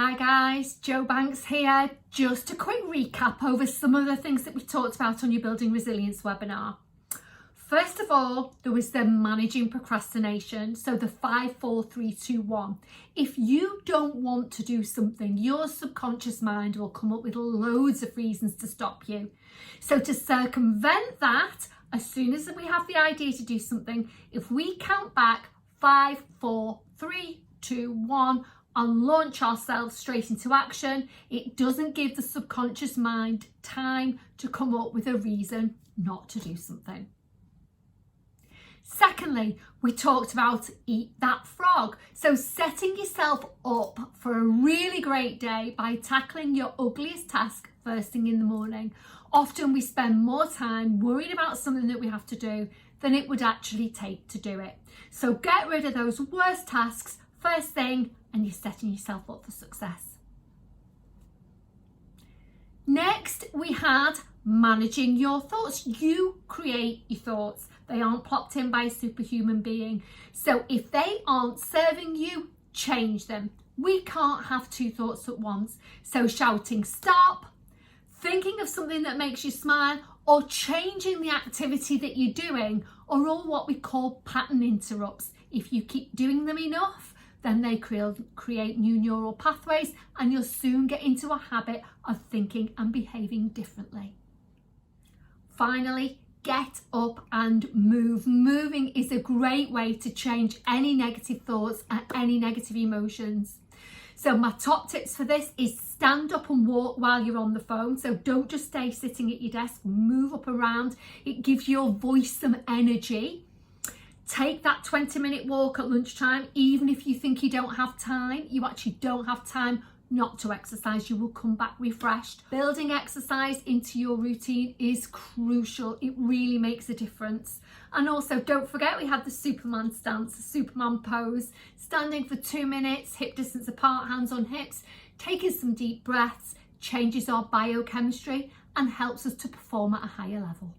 Hi guys, Jo Banks here. Just a quick recap over some of the things that we talked about on your Building Resilience webinar. First of all, there was the managing procrastination. So the 5, 4, 3, 2, 1. If you don't want to do something, your subconscious mind will come up with loads of reasons to stop you. So to circumvent that, as soon as we have the idea to do something, if we count back 5, 4, 3, 2, 1, and launch ourselves straight into action, it doesn't give the subconscious mind time to come up with a reason not to do something. Secondly, we talked about eat that frog. So setting yourself up for a really great day by tackling your ugliest task first thing in the morning. Often we spend more time worried about something that we have to do than it would actually take to do it. So get rid of those worst tasks first thing and you're setting yourself up for success. Next, we had managing your thoughts. You create your thoughts. They aren't plopped in by a superhuman being. So if they aren't serving you, change them. We can't have two thoughts at once. So shouting stop, thinking of something that makes you smile, or changing the activity that you're doing are all what we call pattern interrupts. If you keep doing them enough, then they create new neural pathways and you'll soon get into a habit of thinking and behaving differently. Finally, get up and move. Moving is a great way to change any negative thoughts and any negative emotions. So my top tips for this is stand up and walk while you're on the phone. So don't just stay sitting at your desk, move up around. It gives your voice some energy. Take that 20-minute walk at lunchtime. Even if you think you don't have time, you actually don't have time not to exercise. You will come back refreshed. Building exercise into your routine is crucial. It really makes a difference. And also don't forget we had the Superman stance, the Superman pose, standing for 2 minutes, hip distance apart, hands on hips, taking some deep breaths, changes our biochemistry and helps us to perform at a higher level.